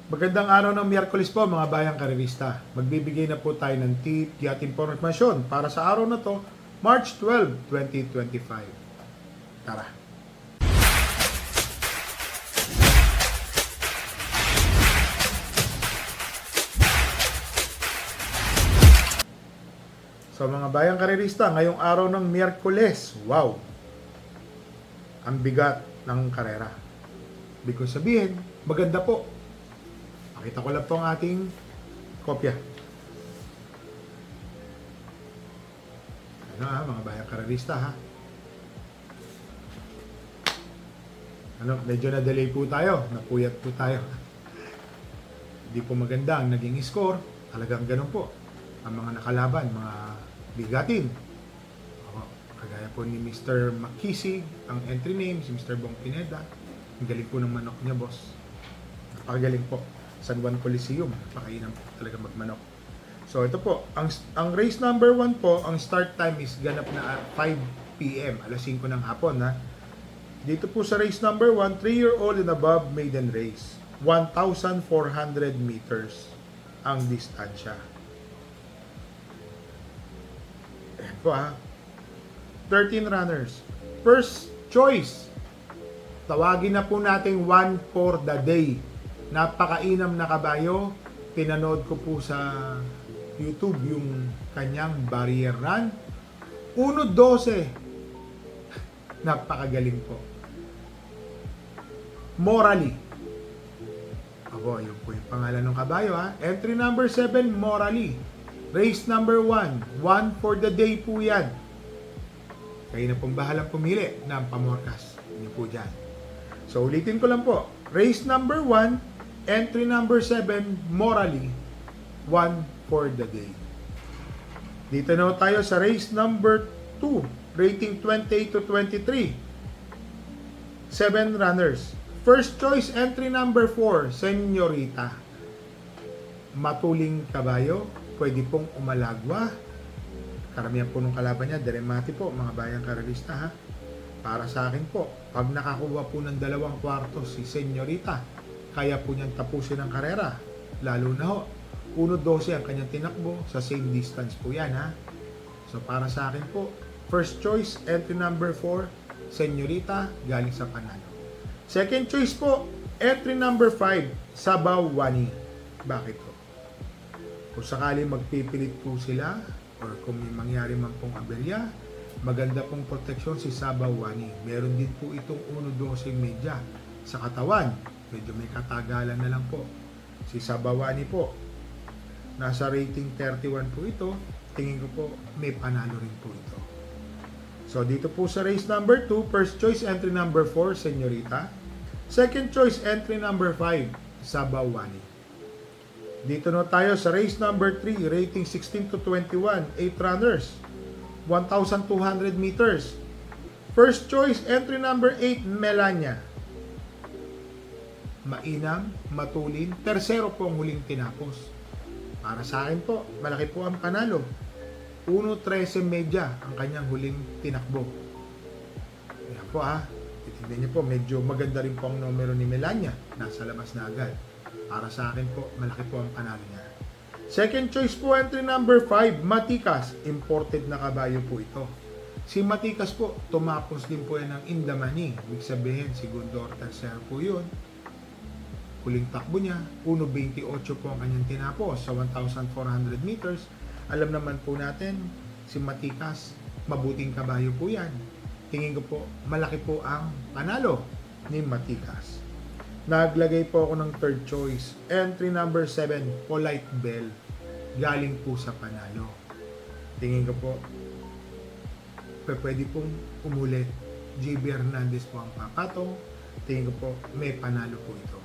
Magandang araw ng Miyerkules po mga bayang karerista. Magbibigay na po tayo ng tip at impormasyon para sa araw na to, March 12, 2025. Tara! So mga bayang karerista, ngayong araw ng Miyerkules, wow! Ang bigat ng karera. Ibig ko sabihin, maganda po. Pakita ko lang po ang ating kopya. Ano mga bayang karerista ha? Medyo na-delay po tayo. Napuyat po tayo. Hindi po maganda ang naging score. Talagang ganun po. Ang mga nakalaban, mga bigatin. Kagaya po ni Mr. Makisig, ang entry name, si Mr. Bong Pineda. Ang galing po ng manok niya, boss. Napakagaling po. San Juan Coliseum, napakainan po talaga magmanok. So ito po, ang race number 1 po, ang start time is ganap na at 5 p.m. alas 5 ng hapon ha. Dito po sa race number 1, 3-year-old and above maiden race. 1,400 meters ang distansya. Ayan po ha. 13 runners. First choice. Tawagin na po natin 1 for the day. Napakainam na kabayo. Pinanood ko po sa YouTube yung kanyang barrier run. 1:12. Napakagaling po. Morally. Abo, yun po yung pangalan ng kabayo ha. Entry number 7, Morally. Race number 1, 1 for the day po yan. Kayo na pong bahalang pumili ng pamorkas. Yun po dyan. So ulitin ko lang po. Race number 1, entry number 7, Morally, 1 for the day. Dito na tayo sa race number 2, rating 28 to 23. 7 runners. First choice, entry number 4, Senyorita. Matuling kabayo, pwede pong umalagwa. Karamihan po ng kalaban niya, Deremati po, mga bayang karalista ha. Para sa akin po, pag nakakuha po ng 2 kwartos si Senyorita, kaya po niyang tapusin ang karera. Lalo na ho, 1:12 ang kanyang tinakbo, sa same distance po yan ha. So para sa akin po, first choice, entry number 4, Senyorita, galing sa Panalo. Second choice po, entry number 5, Sabaw Wani. Bakit po? Kung sakali magpipilit po sila, or kung may mangyari man pong aberya, maganda pong proteksyon si Sabaw Wani. Meron din po itong 1:12 media sa katawan. Medyo may katagalan na lang po. Si Sabaw Wani po, nasa rating 31 po ito. Tingin ko po, may panalo rin po ito. So dito po sa race number 2, first choice entry number 4, Senyorita. Second choice entry number 5, Sabaw Wani. Dito na tayo sa race number 3, rating 16 to 21, 8 runners, 1,200 meters. First choice entry number 8, Melania. Mainam, matulin, tersero po ang huling tinapos. Para sa akin po, malaki po ang panalo. 1:13 media ang kanyang huling tinakbo. Ayan po ha. Titignan niyo po, medyo maganda rin po ang numero ni Melania. Nasa labas na agad. Para sa akin po, malaki po ang panalo niya. Second choice po, entry number 5, Matikas. Imported na kabayo po ito. Si Matikas po, tumapos din po yan ng Indamani. Ibig sabihin, segundo or tercero po yun. Huling takbo niya, 1:28 po ang kanyang tinapos sa 1,400 meters. Alam naman po natin, si Matikas, mabuting kabayo po yan. Tingin ko po, malaki po ang panalo ni Matikas. Naglagay po ako ng third choice. Entry number 7, Polite Bell. Galing po sa panalo. Tingin ko po, pwede pong umulit. JB Hernandez po ang papatong. Tingin ko po, may panalo po ito.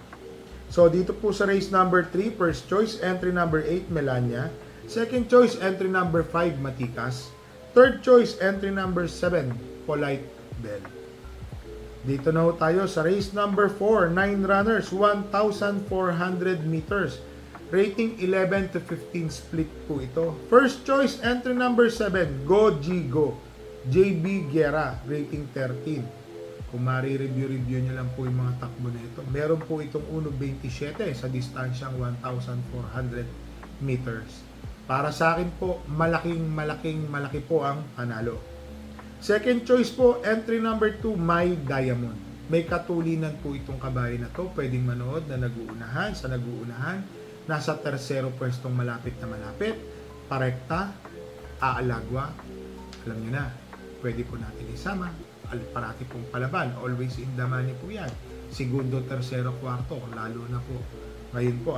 So dito po sa race number 3, first choice, entry number 8, Melania. Second choice, entry number 5, Matikas. Third choice, entry number 7, Polite Bell. Dito na ho tayo sa race number 4, 9 runners, 1,400 meters. Rating 11 to 15 split po ito. First choice, entry number 7, Go G Go. JB Guerra, rating 13. Kung mari-review nyo lang po yung mga takbo na ito. Meron po itong 1.27 sa distansyang 1,400 meters. Para sa akin po, malaki po ang panalo. Second choice po, entry number 2, My Diamond. May katulinan po itong kabayo na to. Pwedeng manood na nag-uunahan, sa nag-uunahan. Nasa tersero pwestong malapit na malapit. Parekta, aalagwa. Alam nyo na, pwede po natin isama. Parati pong palaban, always in the money po yan. Segundo, tersero, kwarto, lalo na po. Ngayon po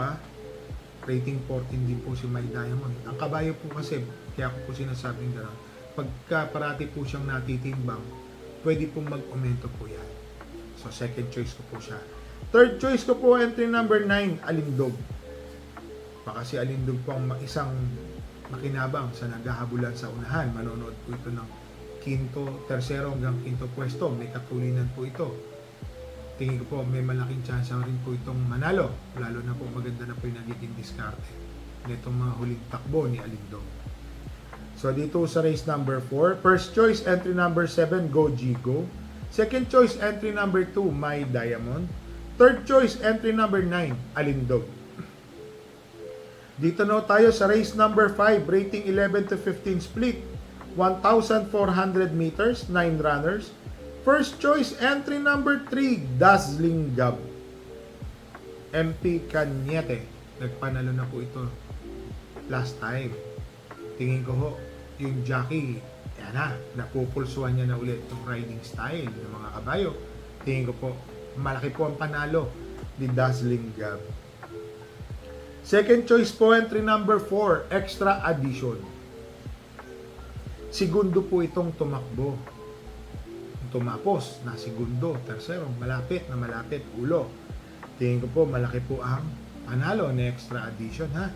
rating 14 din po si My Diamond. Ang kabayo po kasi, kaya ko po sinasabing gano'n, pagka parati po siyang natitimbang, pwede pong mag-aumento po yan. So, second choice ko po siya. Third choice ko po, entry number 9, Alindog. Baka si Alindog po ang isang makinabang sa naghahabulan sa unahan. Manonood po ito ng tersero hanggang quinto pwesto. May katulinan po ito. Tingin ko po may malaking chance rin po itong manalo. Lalo na po maganda na po yung nagiging diskarte nitong mga huling takbo ni Alindog. So dito sa race number 4, first choice entry number 7, Go Gigo. Second choice entry number 2, My Diamond. Third choice entry number 9, Alindog. Dito na tayo sa race number 5, rating 11 to 15 split. 1,400 meters, 9 runners. First choice, entry number 3, Dazzling Gab. MP Cañete. Nagpanalo na po ito last time. Tingin ko ho, yung jockey, yan na, napupulsuan niya na ulit yung riding style ng mga kabayo. Tingin ko po, malaki po ang panalo ni Dazzling Gab. Second choice po, entry number 4, Extra Addition. Segundo po itong tumakbo. Tumapos na segundo, tersero, malapit na malapit, ulo. Tingin ko po, malaki po ang panalo ni Extra Addition, ha?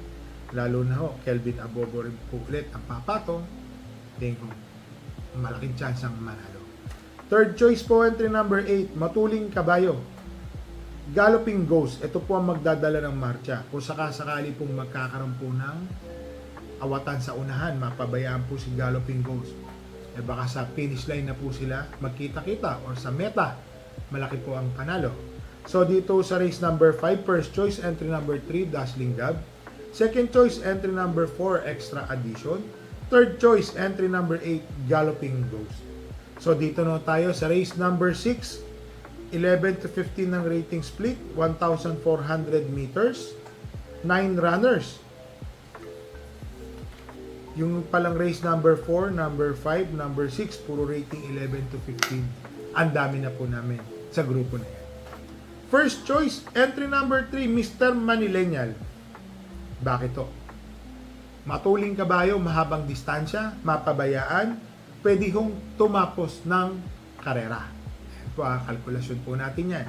Lalo na ho, Kelvin Abobo rin po ulit ang papatong. Tingin ko, malaking chance ang manalo. Third choice po, entry number 8, Matuling Kabayo. Galloping Ghost, ito po ang magdadala ng marcha. Kung sakasakali pong magkakaroon po ng awatan sa unahan, mapabayaan po si Galloping Ghost. Baka sa finish line na po sila magkita-kita or sa meta, malaki po ang panalo. So dito sa race number 5, first choice entry number 3, Dazzling Gab. Second choice entry number 4, Extra Addition. Third choice entry number 8, Galloping Ghost. So dito na tayo sa race number 6, 11 to 15 ng rating split, 1,400 meters, 9 runners. Yung palang race number 4, number 5, number 6, puro rating 11 to 15. Ang dami na po namin sa grupo na yan. First choice, entry number 3, Mr. Manileñal. Bakit to? Matuling kabayo, mahabang distansya, mapabayaan, pwede hong tumapos ng karera. Ayan po, kalkulasyon po natin yan.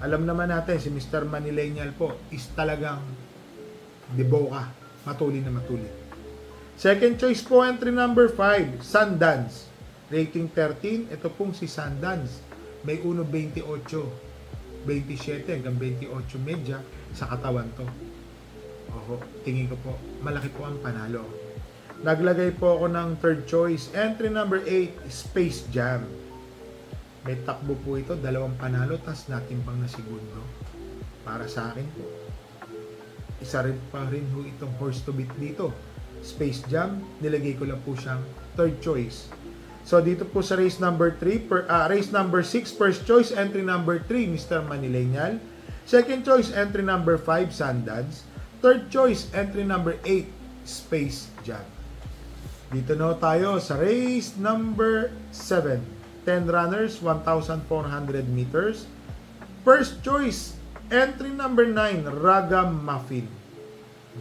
Alam naman natin, si Mr. Manileñal po is talagang deboka, matuling na matuling. Second choice po, entry number 5, Sundance. Rating 13, ito pong si Sundance. May 1.28, 27 hanggang 28 medya sa katawan to. Oho, tingin ko po, malaki po ang panalo. Naglagay po ako ng third choice, entry number 8, Space Jam. May takbo po ito, 2 panalo, tas natimpang na segundo. Para sa akin po, isa rin pa rin ho itong horse to beat dito. Space Jam, nilagay ko lang po siyang third choice. So dito po sa race number 3, race number 6, first choice, entry number 3, Mr. Manileñal. Second choice, entry number 5, Sundance. Third choice, entry number 8, Space Jam. Dito na tayo sa race number 7, 10 runners, 1,400 meters. First choice, entry number 9, Raga Muffin.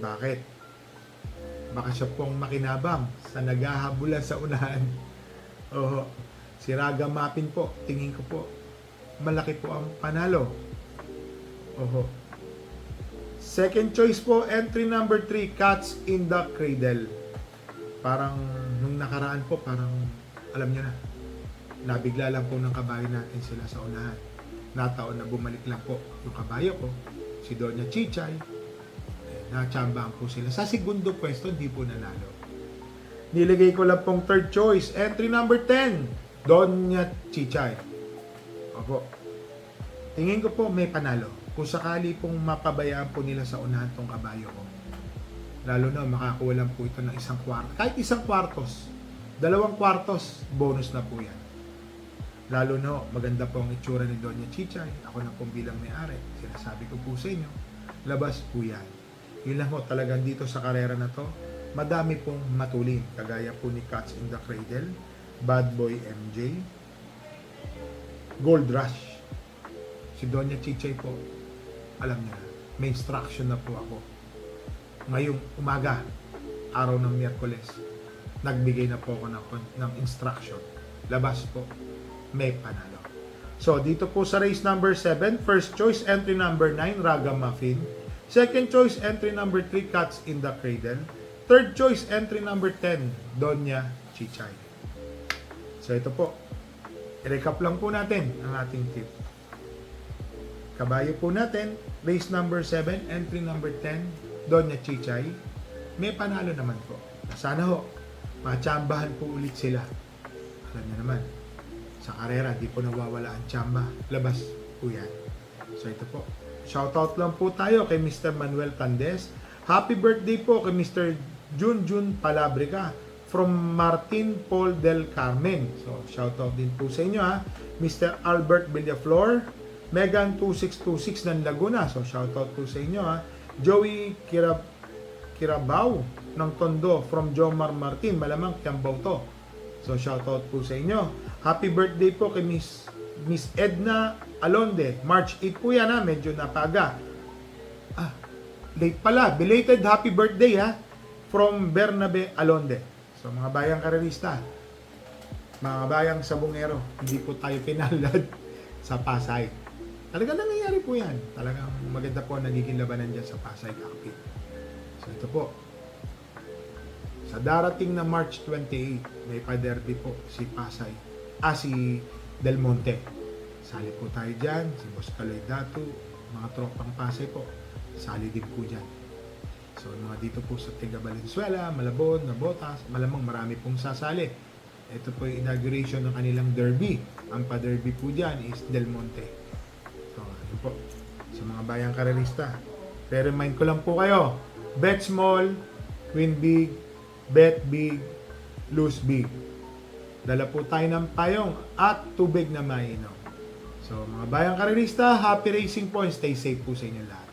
Bakit? Baka siya pong makinabang sa naghahabulan sa unahan. Oh, si Raga Muffin po, tingin ko po, malaki po ang panalo. Oh. Second choice po, entry number 3, Cats in the Cradle. Parang nung nakaraan po, parang alam niyo na, nabigla lang po ng kabayo natin sila sa unahan. Nataon na bumalik lang po yung kabayo ko, si Doña Chichay. Nachambang po sila. Sa segundo pwesto, hindi po nanalo. Nilagay ko lang pong third choice. Entry number 10, Doña Chichay. Opo. Tingin ko po may panalo. Kung sakali pong mapabayaan po nila sa unahan tong kabayo ko. Lalo na makakuha lang po ito ng isang kwarto. Kahit isang kwartos. 2 kwartos, bonus na po yan. Lalo na maganda po ang itsura ni Doña Chichay. Ako na pong bilang may-ari. Sinasabi ko po sa inyo, labas po yan. Yun lang po talagang dito sa karera na to. Madami pong matulin. Kagaya po ni Cats in the Cradle, Bad Boy MJ, Gold Rush. Si Doña Chichay po, alam niya, may instruction na po ako. Ngayong umaga, araw ng Miyerkules, nagbigay na po ako ng instruction. Labas po, may panalo. So, dito po sa race number 7, first choice, entry number 9, Ragamuffin. Second choice, entry number 3, Cats in the Cradle. Third choice, entry number 10, Doña Chichay. So, ito po. I-recap lang po natin ang ating tip. Kabayo po natin, race number 7, entry number 10, Doña Chichay. May panalo naman po. Sana ho, matsambahan po ulit sila. Alam niyo naman, sa karera, di po nawawala ang tsamba. Labas po yan. So ito po. Shoutout lang po tayo kay Mr. Manuel Tandes. Happy birthday po kay Mr. Junjun Palabrica from Martin Paul del Carmen. So shoutout din po sa inyo ha. Mr. Albert Villaflor, Megan 2626 ng Laguna. So shoutout po sa inyo ha. Joey Kirabao ng Tondo from Jomar Martin. Malamang Kiambaw to. So shoutout po sa inyo. Happy birthday po kay Miss Edna Alonde. March 8 po yan ha. Medyo napaga. Late pala. Belated happy birthday ha. From Bernabe Alonde. So mga bayang karerista, mga bayang sabungero, hindi po tayo pinalad sa Pasay. Talagang nangyayari po yan. Talagang maganda po ang nagiging labanan dyan sa Pasay Cockpit. So ito po. Sa darating na March 28, may pa-derby po si Pasay. Si Del Monte. Sali po tayo dyan. Si Boss Kaloy Datu. Mga tropang Pasay po. Sali din po dyan. So mga dito po sa Tiga Valenzuela, Malabon, Nabotas, malamang marami pong sasali. Ito po yung inauguration ng kanilang derby. Ang pa-derby po dyan is Del Monte. So yun po. Sa mga bayang karerista. Pero remind ko lang po kayo, bet small, win big, bet big, lose big. Dala po tayo ng payong at tubig na mainom. So mga bayang karerista, happy racing po and stay safe po sa inyo lahat.